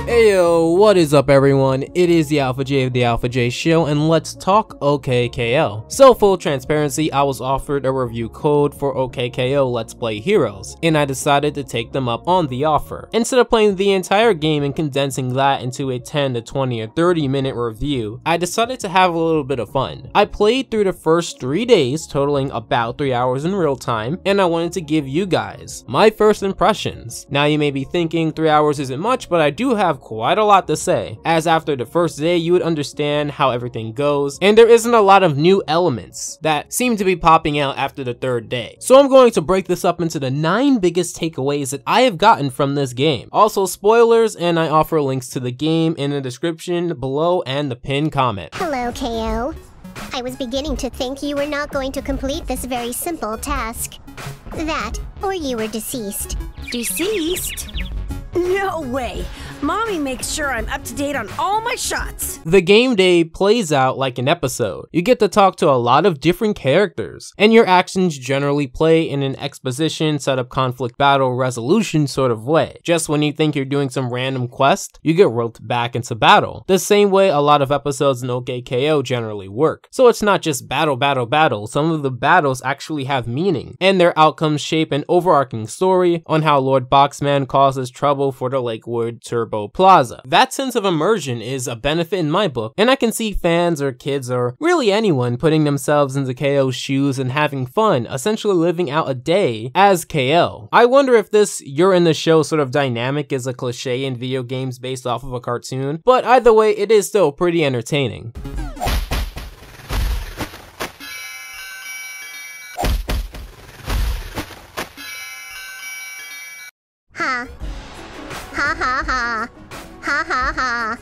Heyo, what is up everyone? It is the Alpha J of the Alpha J Show, and let's talk OKKO. So full transparency, I was offered a review code for OKKO Let's Play Heroes, and I decided to take them up on the offer. Instead of playing the entire game and condensing that into a 10 to 20 or 30 minute review, I decided to have a little bit of fun. I played through the first 3 days, totaling about 3 hours in real time, and I wanted to give you guys my first impressions. Now you may be thinking 3 hours isn't much, but I do have quite a lot to say, as after the first day you would understand how everything goes, and there isn't a lot of new elements that seem to be popping out after the third day. So I'm going to break this up into the 9 biggest takeaways that I have gotten from this game. Also spoilers, and I offer links to the game in the description below and the pinned comment. Hello, KO. I was beginning to think you were not going to complete this very simple task. That, or you were deceased. Deceased? No way! Mommy makes sure I'm up to date on all my shots! The game day plays out like an episode. You get to talk to a lot of different characters, and your actions generally play in an exposition, setup, conflict, battle, resolution sort of way. Just when you think you're doing some random quest, you get roped back into battle. The same way a lot of episodes in OKKO generally work. So it's not just battle, battle, battle. Some of the battles actually have meaning, and their outcomes shape an overarching story on how Lord Boxman causes trouble for the Lakewood Turbo Plaza. That sense of immersion is a benefit in my book, and I can see fans or kids or really anyone putting themselves into KO's shoes and having fun, essentially living out a day as KO. I wonder if this you're in the show sort of dynamic is a cliche in video games based off of a cartoon, but either way it is still pretty entertaining. Ha. Ha ha ha. Ha ha ha.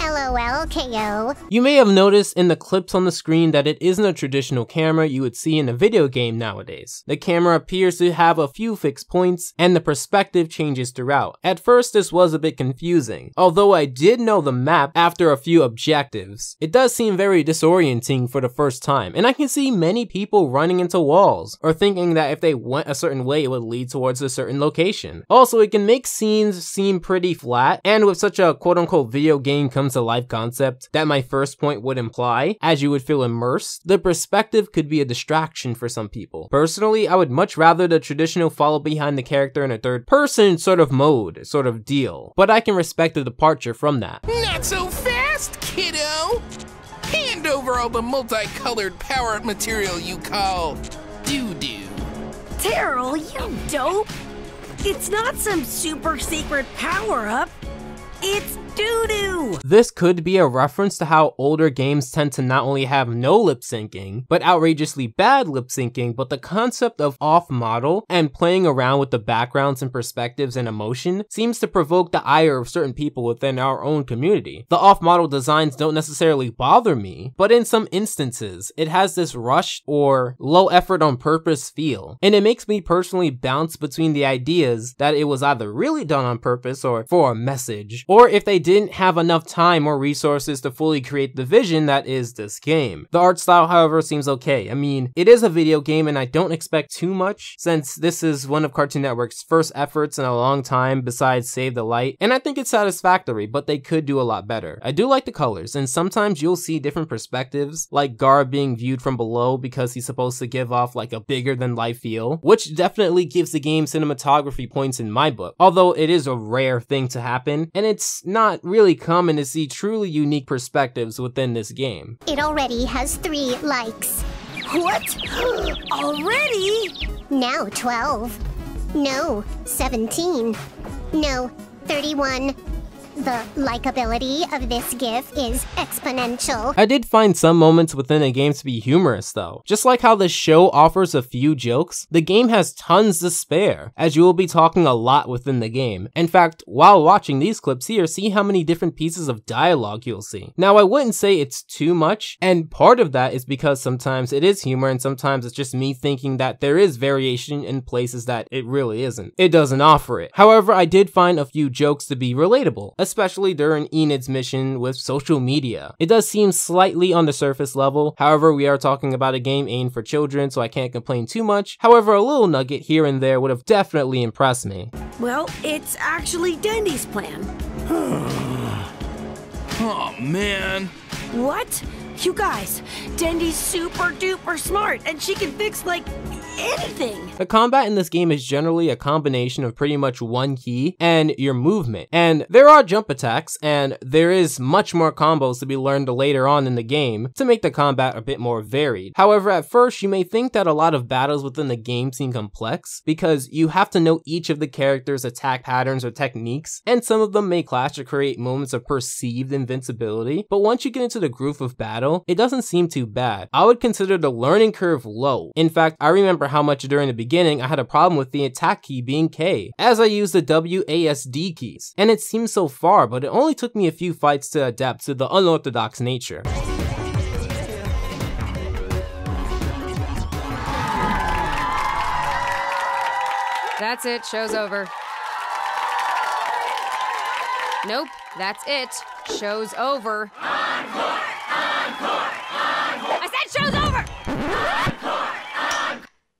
LOL, KO. You may have noticed in the clips on the screen that it isn't a traditional camera you would see in a video game nowadays. The camera appears to have a few fixed points, and the perspective changes throughout. At first this was a bit confusing, although I did know the map after a few objectives. It does seem very disorienting for the first time, and I can see many people running into walls, or thinking that if they went a certain way it would lead towards a certain location. Also, it can make scenes seem pretty flat, and with such a quote-unquote video game comes to life concept that my first point would imply, as you would feel immersed, the perspective could be a distraction for some people. Personally, I would much rather the traditional follow behind the character in a third person sort of mode, sort of deal, but I can respect the departure from that. Not so fast, kiddo! Hand over all the multicolored power-up material you call doo-doo. Terrell, you dope! It's not some super secret power-up. It's doo-doo! This could be a reference to how older games tend to not only have no lip syncing, but outrageously bad lip syncing, but the concept of off-model and playing around with the backgrounds and perspectives and emotion seems to provoke the ire of certain people within our own community. The off-model designs don't necessarily bother me, but in some instances, it has this rushed or low effort on purpose feel, and it makes me personally bounce between the ideas that it was either really done on purpose or for a message, or if they didn't have enough time or resources to fully create the vision that is this game. The art style, however, seems okay. I mean, it is a video game and I don't expect too much, since this is one of Cartoon Network's first efforts in a long time besides Save the Light, and I think it's satisfactory, but they could do a lot better. I do like the colors, and sometimes you'll see different perspectives, like Gar being viewed from below because he's supposed to give off like a bigger than life feel, which definitely gives the game cinematography points in my book, although it is a rare thing to happen, and it's not really common to see truly unique perspectives within this game. It already has 3 likes. What? Already? Now 12. No, 17. No, 31. The likability of this GIF is exponential. I did find some moments within the game to be humorous though. Just like how the show offers a few jokes, the game has tons to spare, as you will be talking a lot within the game. In fact, while watching these clips here, see how many different pieces of dialogue you'll see. Now I wouldn't say it's too much, and part of that is because sometimes it is humor and sometimes it's just me thinking that there is variation in places that it really isn't. It doesn't offer it. However, I did find a few jokes to be relatable, especially during Enid's mission with social media. It does seem slightly on the surface level, however we are talking about a game aimed for children, so I can't complain too much. However, a little nugget here and there would have definitely impressed me. Well, it's actually Dendy's plan. Oh man. What? You guys, Dendy's super duper smart and she can fix like anything. The combat in this game is generally a combination of pretty much one key and your movement. And there are jump attacks, and there is much more combos to be learned later on in the game to make the combat a bit more varied. However, at first you may think that a lot of battles within the game seem complex because you have to know each of the characters' attack patterns or techniques, and some of them may clash to create moments of perceived invincibility. But once you get into the groove of battle, it doesn't seem too bad. I would consider the learning curve low. In fact, I remember how much during the beginning I had a problem with the attack key being K, as I used the WASD keys. And it seems so far, but it only took me a few fights to adapt to the unorthodox nature. That's it, show's over. Nope, that's it, show's over. Encore! Encore! Encore! I said show's over!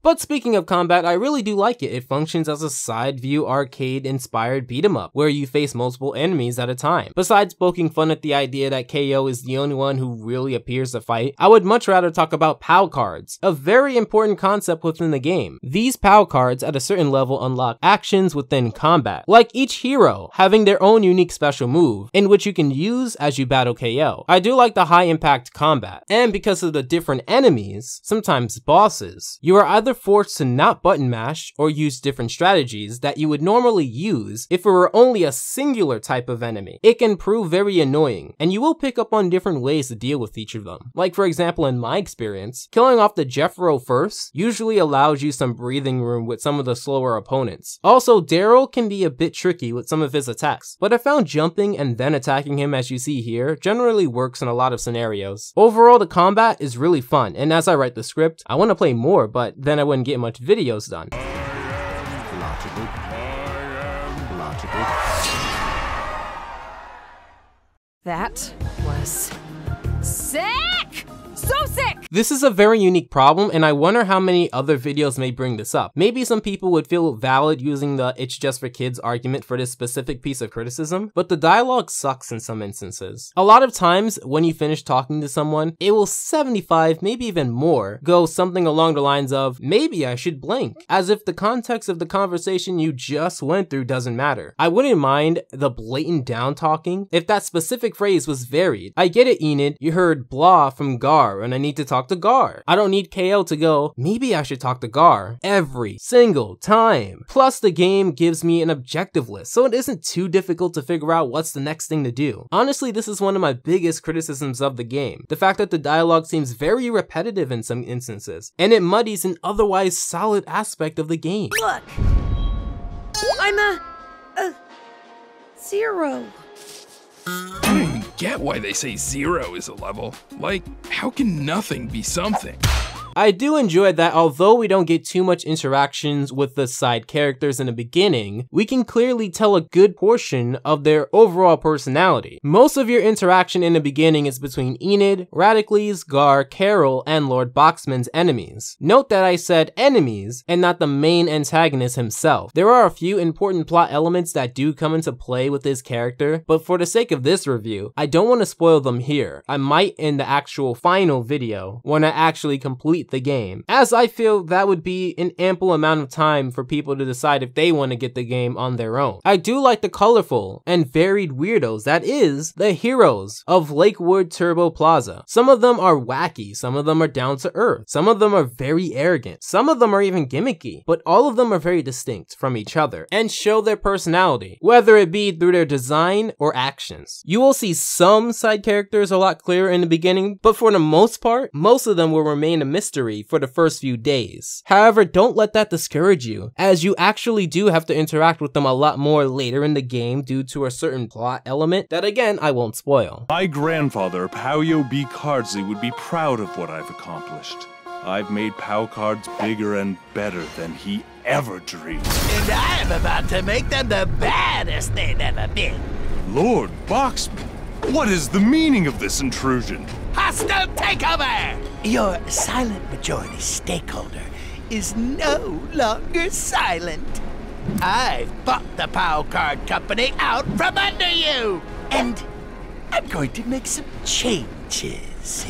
But speaking of combat, I really do like it. It functions as a side view arcade inspired beat 'em up, where you face multiple enemies at a time. Besides poking fun at the idea that KO is the only one who really appears to fight, I would much rather talk about POW cards, a very important concept within the game. These POW cards at a certain level unlock actions within combat, like each hero having their own unique special move, in which you can use as you battle KO. I do like the high impact combat, and because of the different enemies, sometimes bosses, you are either forced to not button mash or use different strategies that you would normally use if it were only a singular type of enemy. It can prove very annoying, and you will pick up on different ways to deal with each of them. Like for example, in my experience, killing off the Jeffro first usually allows you some breathing room with some of the slower opponents. Also, Daryl can be a bit tricky with some of his attacks, but I found jumping and then attacking him as you see here generally works in a lot of scenarios. Overall, the combat is really fun, and as I write the script, I want to play more, but then I wouldn't get much videos done. That was sick! So sick! This is a very unique problem, and I wonder how many other videos may bring this up. Maybe some people would feel valid using the "it's just for kids" argument for this specific piece of criticism, but the dialogue sucks in some instances. A lot of times, when you finish talking to someone, it will 75, maybe even more, go something along the lines of, "Maybe I should blink," as if the context of the conversation you just went through doesn't matter. I wouldn't mind the blatant down talking if that specific phrase was varied. I get it, Enid, you heard blah from Gar, and I need to talk to Gar. I don't need KO to go, "Maybe I should talk to Gar," every single time. Plus, the game gives me an objective list, so it isn't too difficult to figure out what's the next thing to do. Honestly, this is one of my biggest criticisms of the game. The fact that the dialogue seems very repetitive in some instances, and it muddies an otherwise solid aspect of the game. Look! I'm a 0. I don't even get why they say 0 is a level. Like, how can nothing be something? I do enjoy that although we don't get too much interactions with the side characters in the beginning, we can clearly tell a good portion of their overall personality. Most of your interaction in the beginning is between Enid, Radicles, Gar, Carol, and Lord Boxman's enemies. Note that I said enemies and not the main antagonist himself. There are a few important plot elements that do come into play with his character, but for the sake of this review, I don't want to spoil them here. I might in the actual final video when I actually complete the game, as I feel that would be an ample amount of time for people to decide if they want to get the game on their own. I do like the colorful and varied weirdos that is the heroes of Lakewood Turbo Plaza. Some of them are wacky, some of them are down to earth, some of them are very arrogant, some of them are even gimmicky, but all of them are very distinct from each other and show their personality, whether it be through their design or actions. You will see some side characters a lot clearer in the beginning, but for the most part, most of them will remain a mystery for the first few days. However, don't let that discourage you, as you actually do have to interact with them a lot more later in the game due to a certain plot element that again, I won't spoil. My grandfather, Pauyo B. Cardsley, would be proud of what I've accomplished. I've made POW cards bigger and better than he ever dreamed. And I'm about to make them the baddest they've ever been. Lord Boxman, what is the meaning of this intrusion? Hostile takeover! Your silent majority stakeholder is no longer silent. I've bought the POW Card Company out from under you! And I'm going to make some changes.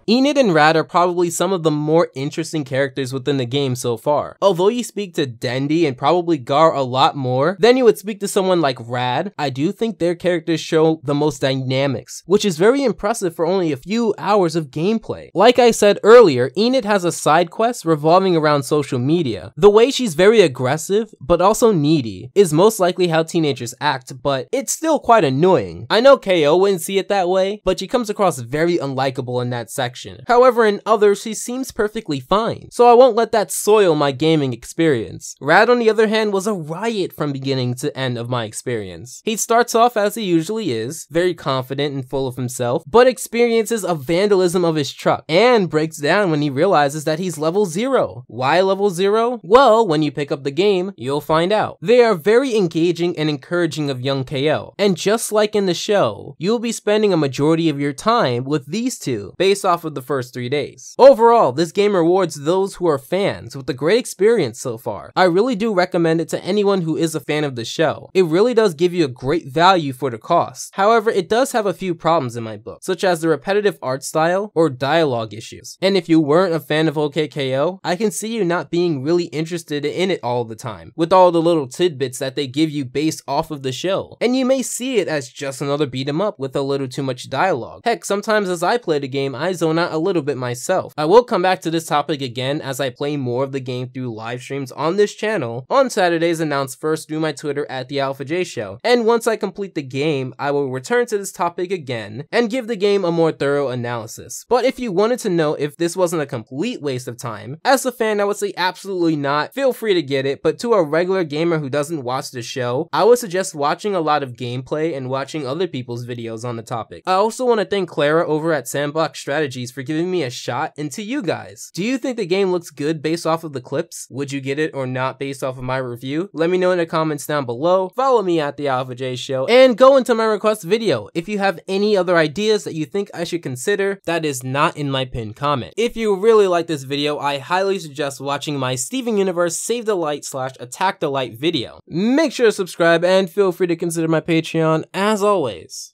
Enid and Rad are probably some of the more interesting characters within the game so far. Although you speak to Dendi and probably Gar a lot more than you would speak to someone like Rad, I do think their characters show the most dynamics, which is very impressive for only a few hours of gameplay. Like I said earlier, Enid has a side quest revolving around social media. The way she's very aggressive, but also needy, is most likely how teenagers act, but it's still quite annoying. I know KO wouldn't see it that way, but she comes across very unlikable in that section. However, in others, she seems perfectly fine, so I won't let that soil my gaming experience. Rad, on the other hand, was a riot from beginning to end of my experience. He starts off as he usually is, very confident and full of himself, but experiences a vandalism of his truck, and breaks down when he realizes that he's level 0. Why level 0? Well, when you pick up the game, you'll find out. They are very engaging and encouraging of young KO, and just like in the show, you'll be spending a majority of your time with these two, based off of the first 3 days. Overall, this game rewards those who are fans with a great experience so far. I really do recommend it to anyone who is a fan of the show. It really does give you a great value for the cost. However, it does have a few problems in my book, such as the repetitive art style or dialogue issues. And if you weren't a fan of OKKO, I can see you not being really interested in it all the time, with all the little tidbits that they give you based off of the show. And you may see it as just another beat 'em up with a little too much dialogue. Heck, sometimes as I play the game, I zone out a little bit myself. I will come back to this topic again as I play more of the game through live streams on this channel on Saturdays, announced first through my Twitter at the Alpha J Show. And once I complete the game, I will return to this topic again and give the game a more thorough analysis. But if you wanted to know if this wasn't a complete waste of time, as a fan I would say absolutely not, feel free to get it, but to a regular gamer who doesn't watch the show, I would suggest watching a lot of gameplay and watching other people's videos on the topic. I also want to thank Clara over at Sandbox Strategies for giving me a shot, and to you guys, do you think the game looks good based off of the clips? Would you get it or not based off of my review? Let me know in the comments down below, follow me at the Alpha J Show, and go into my request video if you have any other ideas that you think I should consider that is not in my pinned comment. If you really like this video, I highly suggest watching my Steven Universe Save the Light / Attack the Light video. Make sure to subscribe and feel free to consider my Patreon as always.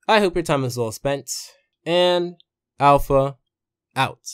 I hope your time is well spent, and Alpha out.